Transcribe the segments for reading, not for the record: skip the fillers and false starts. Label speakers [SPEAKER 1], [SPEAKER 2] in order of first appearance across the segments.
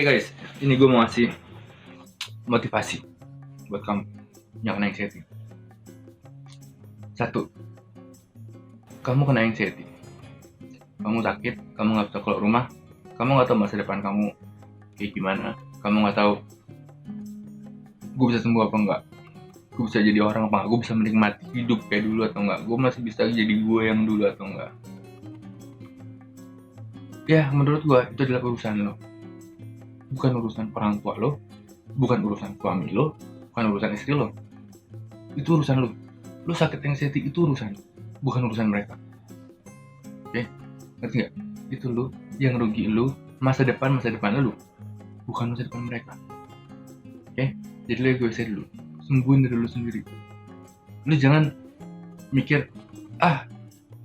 [SPEAKER 1] guys, ini gue mau ngasih motivasi buat kamu yang kena anxiety. Satu, kamu kena anxiety, kamu sakit, kamu nggak bisa keluar rumah, kamu nggak tahu masa depan kamu kayak gimana, kamu nggak tahu gue bisa sembuh apa enggak, gue bisa jadi orang apa enggak, gue bisa menikmati hidup kayak dulu atau enggak, gue masih bisa jadi gue yang dulu atau enggak. Ya menurut gue itu adalah urusan lo, bukan urusan orang tua lo, bukan urusan suami lo, bukan urusan istri lo. Itu urusan lo. Lo sakit anxiety itu urusan, bukan urusan mereka. Oke, ngerti nggak? Itu lo yang rugi lo, masa depan lo, bukan masa depan mereka. Oke, jadi lo egoisnya dulu, sembuhin dari lo sendiri. Lo jangan mikir,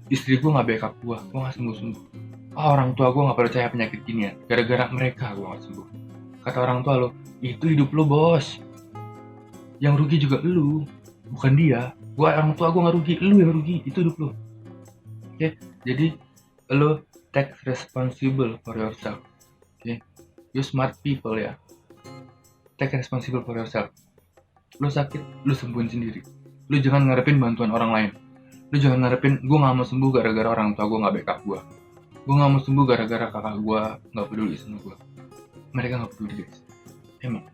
[SPEAKER 1] istri gue nggak backup gue nggak sembuh. Orang tua gue nggak percaya penyakit ginian, gara-gara mereka gue nggak sembuh. Kata orang tua lo, itu hidup lo bos, yang rugi juga lo, bukan dia. Orang tua gue nggak rugi, lo yang rugi, itu hidup lo. Oke, jadi lo take responsible for yourself. Oke, you smart people ya, take responsible for yourself. Lo sakit, lo sembuhin sendiri. Lo jangan ngarepin bantuan orang lain. Lo jangan ngarepin gue nggak mau sembuh gara-gara orang tua gue nggak backup gue nggak mau sembuh gara-gara kakak gue nggak peduli sama gue. Mereka nggak peduli guys. Emang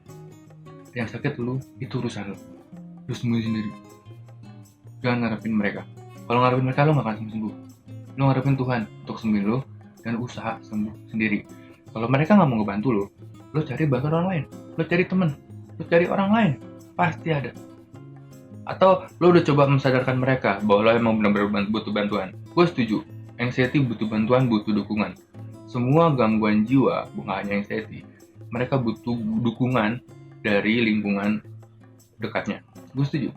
[SPEAKER 1] yang sakit lo itu urusan lo sembuhin sendiri. Jangan ngarepin mereka. Kalau ngarepin mereka lo nggak akan sembuh. Lo ngarepin Tuhan untuk sembuhin lo dan usaha sembuh sendiri. Kalau mereka nggak mau ngebantu lo cari bantuan orang lain, lo cari temen, lo cari orang lain, pasti ada. Atau lo udah coba mensadarkan mereka bahwa lo emang benar-benar butuh bantuan. Gue setuju, anxiety butuh bantuan, butuh dukungan. Semua gangguan jiwa, bukan hanya anxiety, mereka butuh dukungan dari lingkungan dekatnya. Gue setuju.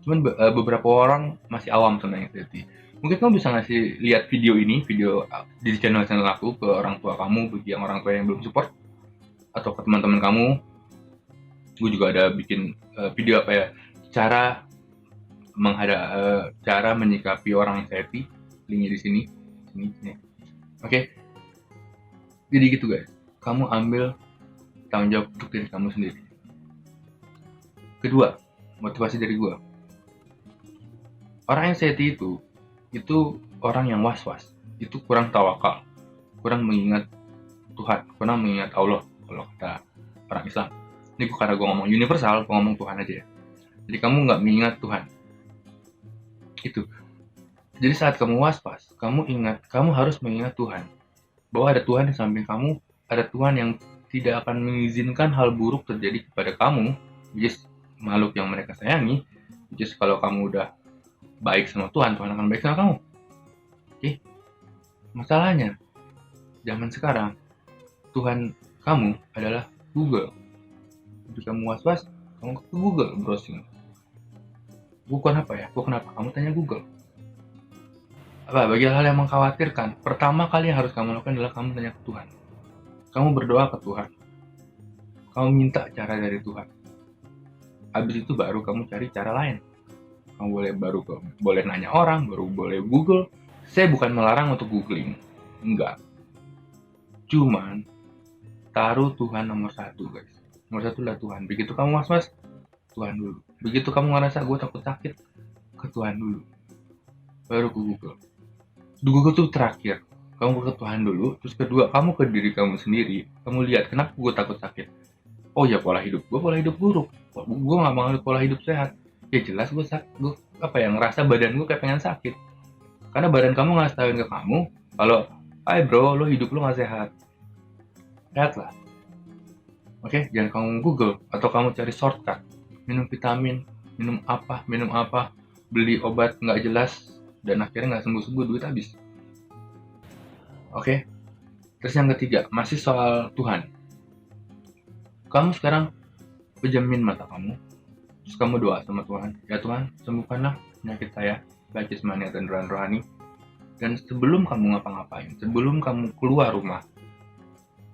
[SPEAKER 1] Cuman beberapa orang masih awam tentang anxiety. Mungkin kamu bisa ngasih lihat video ini, video di channel aku ke orang tua kamu, bagi yang orang tua yang belum support, atau ke teman-teman kamu. Gue juga ada bikin video cara menyikapi orang anxiety, linknya di sini. Oke. Jadi gitu guys, kamu ambil tanggung jawab untuk diri kamu sendiri. Kedua, motivasi dari gue, orang anxiety itu orang yang was-was, itu kurang tawakal, kurang mengingat Tuhan, kurang mengingat Allah. Kalau kata orang Islam, ini karena gue ngomong universal, gue ngomong Tuhan aja ya. Jadi kamu nggak mengingat Tuhan itu. Jadi saat kamu was-was, kamu harus mengingat Tuhan, bahwa ada Tuhan di samping kamu, ada Tuhan yang tidak akan mengizinkan hal buruk terjadi kepada kamu, which is makhluk yang mereka sayangi, which is kalau kamu udah baik sama Tuhan, Tuhan akan baik sama kamu. Oke? Masalahnya, zaman sekarang, Tuhan kamu adalah Google. Jika kamu was-was, kamu ke Google browsing. Bukan apa ya? Kenapa? Kamu tanya Google. Bagi hal yang mengkhawatirkan, pertama kali yang harus kamu lakukan adalah kamu tanya ke Tuhan. Kamu berdoa ke Tuhan. Kamu minta cara dari Tuhan. Habis itu baru kamu cari cara lain. Kamu boleh nanya orang, baru boleh Google. Saya bukan melarang untuk googling, enggak. Cuman taruh Tuhan nomor satu guys. Nomor satu adalah Tuhan. Begitu kamu was-was, Tuhan dulu. Begitu kamu ngerasa gue takut sakit, ke Tuhan dulu, baru ke Google. Di Google tuh terakhir. Kamu ke Tuhan dulu, terus kedua kamu ke diri kamu sendiri. Kamu lihat kenapa gue takut sakit. Oh ya, pola hidup buruk. Gue nggak mau pola hidup sehat. Ya jelas gue ngerasa badan gue kayak pengen sakit. Karena badan kamu ngasih ke kamu kalau, bro, lo hidup lo nggak sehat. Lihatlah. Oke, jangan kamu Google atau kamu cari shortcut. Minum vitamin, minum apa, beli obat nggak jelas, dan akhirnya nggak sembuh-sembuh, duit habis. Oke, terus yang ketiga, masih soal Tuhan. Kamu sekarang pejamin mata kamu, terus kamu doa sama Tuhan. Ya Tuhan, sembuhkanlah penyakit saya, baik jasmani dan rohani. Dan sebelum kamu ngapa-ngapain, sebelum kamu keluar rumah,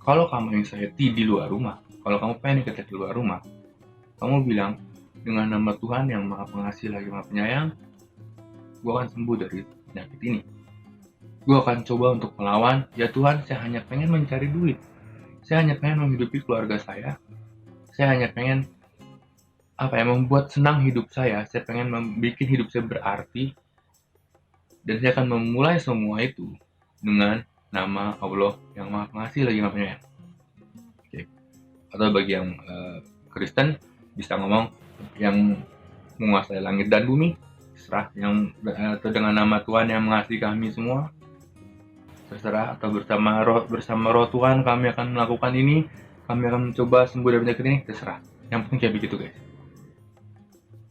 [SPEAKER 1] kalau kamu anxiety di luar rumah, kalau kamu panik attack di luar rumah, kamu bilang, dengan nama Tuhan yang maha pengasih lagi maha penyayang, gue akan sembuh dari penyakit ini. Gue akan coba untuk melawan. Ya Tuhan, saya hanya pengen mencari duit. Saya hanya pengen menghidupi keluarga saya hanya pengen membuat senang hidup saya pengen membuat hidup saya berarti, dan saya akan memulai semua itu dengan nama Allah yang Maha Pengasih lagi namanya. Oke. Atau bagi yang Kristen bisa ngomong yang menguasai langit dan bumi, terserah, yang atau dengan nama Tuhan yang mengasihi kami semua, terserah, atau bersama roh Tuhan kami akan melakukan ini, kami akan mencoba sembuh dari penyakit ini, terserah. Yang penting kayak begitu, guys.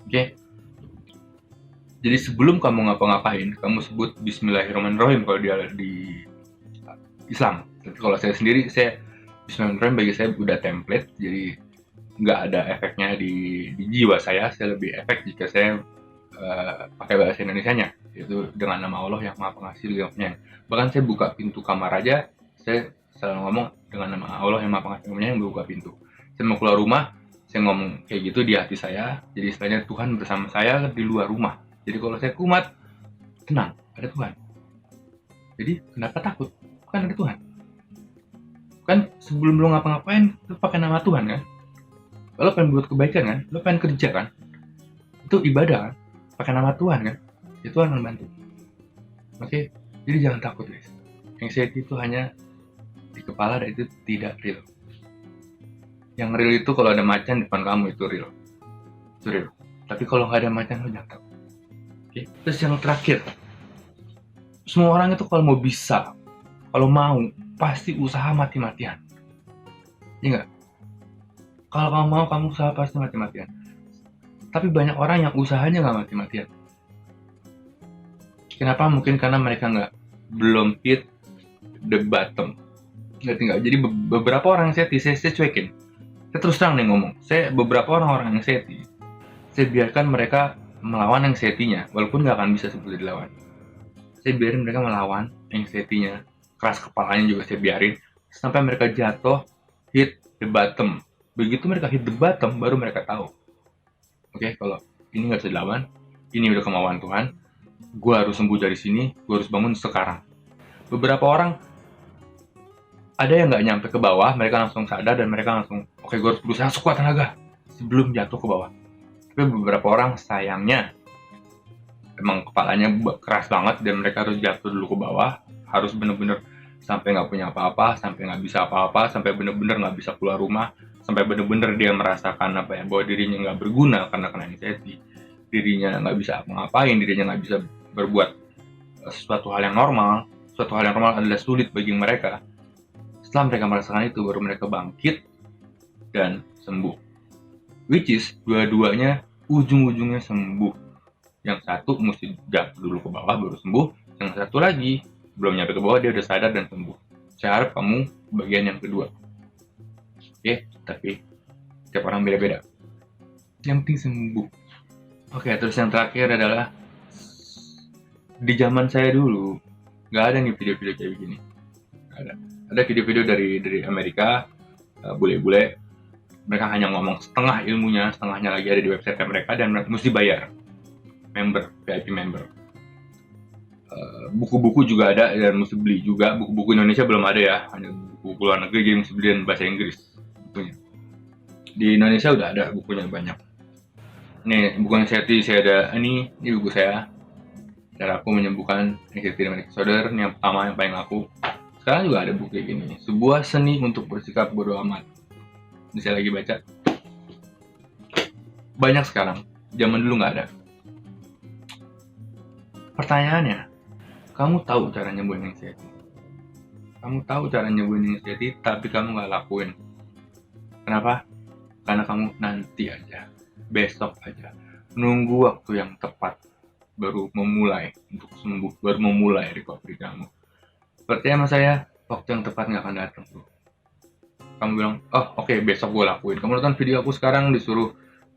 [SPEAKER 1] Oke. Jadi sebelum kamu ngapa-ngapain, kamu sebut Bismillahirrahmanirrahim kalau di Islam. Tapi kalau saya sendiri, Bismillahirrahmanirrahim bagi saya udah template, jadi nggak ada efeknya di jiwa saya. Saya lebih efek jika saya pakai bahasa Indonesianya, yaitu dengan nama Allah yang Maha Pengasih lagi Penyayang. Bahkan saya buka pintu kamar aja, saya selalu ngomong dengan nama Allah yang Maha Pengasih lagi Penyayang, buka pintu. Saya mau keluar rumah, saya ngomong kayak gitu di hati saya. Jadi istilahnya Tuhan bersama saya di luar rumah. Jadi kalau saya kumat, tenang, ada Tuhan. Jadi kenapa takut? Kan ada Tuhan. Kan sebelum lo ngapa-ngapain, lo pakai nama Tuhan kan? Lo pengen buat kebaikan kan? Lo pengen kerja kan? Itu ibadah kan? Pakai nama Tuhan kan? Ya Tuhan akan bantu. Oke? Jadi jangan takut, guys. Anxiety itu hanya di kepala dan itu tidak real. Yang real itu kalau ada macan depan kamu, itu real. Itu real. Tapi kalau nggak ada macan, lo jangan takut. Oke? Terus yang terakhir, semua orang itu kalau mau bisa, kalau mau, pasti usaha mati-matian. Iya nggak? Kalau kamu mau, kamu usaha pasti mati-matian. Tapi banyak orang yang usahanya nggak mati-matian. Kenapa? Mungkin karena mereka belum hit the bottom. Ngerti nggak? Jadi beberapa orang yang saya cuekin. Saya terus terang nih ngomong. Beberapa orang yang saya biarkan mereka melawan anxiety-nya, walaupun nggak akan bisa seperti dilawan. Saya biarin mereka melawan anxiety-nya, keras kepalanya juga saya biarin, sampai mereka jatuh, hit the bottom. Begitu mereka hit the bottom, baru mereka tahu. Oke, kalau ini nggak bisa dilawan, ini udah kemauan Tuhan, gue harus sembuh dari sini, gue harus bangun sekarang. Beberapa orang, ada yang nggak nyampe ke bawah, mereka langsung sadar dan mereka langsung, oke, gue harus berusaha sekuat tenaga sebelum jatuh ke bawah. Tapi beberapa orang sayangnya, emang kepalanya keras banget dan mereka harus jatuh dulu ke bawah, harus bener-bener sampai nggak punya apa-apa, sampai nggak bisa apa-apa, sampai bener-bener nggak bisa keluar rumah, sampai bener-bener dia merasakan bahwa dirinya nggak berguna karena kena anxiety, dirinya nggak bisa ngapain, dirinya nggak bisa berbuat sesuatu hal yang normal. Suatu hal yang normal adalah sulit bagi mereka. Setelah mereka merasakan itu, baru mereka bangkit dan sembuh. Which is, dua-duanya ujung-ujungnya sembuh. Yang satu mesti jatuh dulu ke bawah baru sembuh, yang satu lagi belum nyampe ke bawah dia udah sadar dan sembuh. Saya harap kamu bagian yang kedua. Oke, tapi setiap orang beda-beda. Yang penting sembuh. Oke, terus yang terakhir adalah di zaman saya dulu nggak ada nih video-video kayak begini. Ada video-video dari Amerika, bule-bule. Mereka hanya ngomong setengah ilmunya, setengahnya lagi ada di website mereka dan mesti bayar. VIP member. Buku-buku juga ada dan mesti beli juga. Buku-buku Indonesia belum ada ya, hanya buku luar negeri, jadi mesti beli bahasa Inggris. Bukunya. Di Indonesia udah ada bukunya banyak. Nih, buku anxiety saya ada, ini buku saya. Cara aku menyembuhkan anxiety dan panic disorder. Ini yang pertama, yang paling laku. Sekarang juga ada buku kayak gini, sebuah seni untuk bersikap bodo amat. Ini saya lagi baca. Banyak sekarang, zaman dulu nggak ada. Pertanyaannya, kamu tahu cara nyembuhin anxiety? Kamu tahu cara nyembuhin anxiety, tapi kamu nggak lakuin. Kenapa? Karena kamu nanti aja, besok aja, nunggu waktu yang tepat, baru memulai untuk sembuh, baru memulai recovery kamu. Percaya sama saya, waktu yang tepat nggak akan datang tuh. Kamu bilang, oke, besok gue lakuin. Kamu nonton video aku sekarang disuruh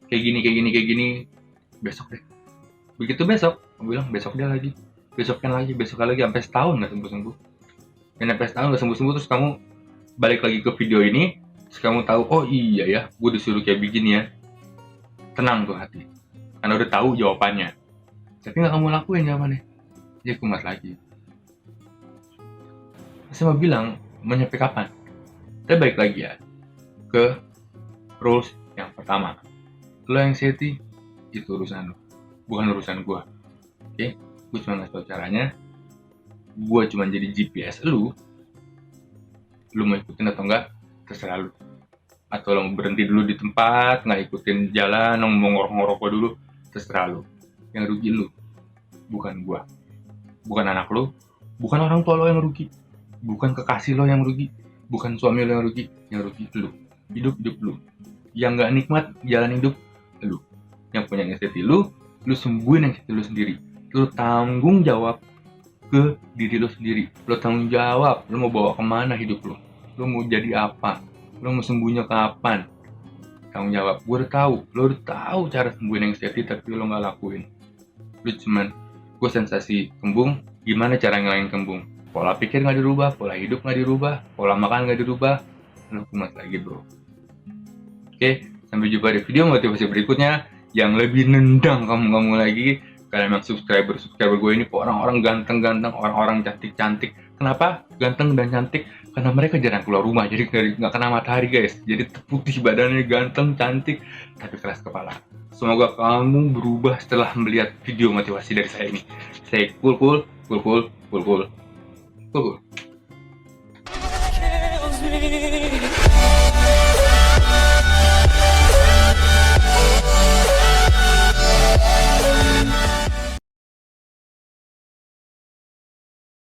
[SPEAKER 1] kayak gini, besok deh. Begitu besok, kamu bilang besok dia lagi, besoknya lagi, sampai setahun nggak sembuh-sembuh. Dan sampai setahun nggak sembuh-sembuh, terus kamu balik lagi ke video ini, terus kamu tahu, oh iya ya, gue disuruh kayak begini ya. Tenang tuh hati, karena udah tahu jawabannya. Tapi nggak kamu lakuin jawabannya, dia kumat lagi. Saya mau bilang, mau nyampe kapan? Saya balik lagi ya ke rules yang pertama. Lo yang anxiety, itu urusan lo, bukan urusan gue. Oke, gue cuma ngasih tau caranya. Gue cuma jadi GPS lu mau ikutin atau enggak terserah lu. Atau lo mau berhenti dulu di tempat, nggak ikutin jalan, mau ngorok-ngorok dulu, terserah lu. Yang rugi lu, bukan gua, bukan anak lu, bukan orang tua lo yang rugi, bukan kekasih lo yang rugi, bukan suami lo yang rugi lu. Hidup lu. Yang nggak nikmat jalan hidup lu. Yang punya anxiety lu sembuhin anxiety lu sendiri. Lu tanggung jawab ke diri lo sendiri. Lo tanggung jawab, lo mau bawa kemana hidup lo mau jadi apa, lo mau sembuhnya kapan, tanggung jawab. Gue udah tahu, lo udah tahu cara sembuhin anxiety tapi lo nggak lakuin. Lo cuman, gue sensasi kembung, gimana cara ngilangin kembung? Pola pikir nggak dirubah, pola hidup nggak dirubah, pola makan nggak dirubah, lo kumat lagi bro. Oke, sampai jumpa di video motivasi berikutnya yang lebih nendang kamu lagi. Karena memang subscriber gue ini orang-orang ganteng-ganteng, orang-orang cantik-cantik. Kenapa ganteng dan cantik? Karena mereka jarang keluar rumah, jadi nggak kena matahari guys. Jadi putih badannya, ganteng, cantik, tapi keras kepala. Semoga kamu berubah setelah melihat video motivasi dari saya ini. Saya cool.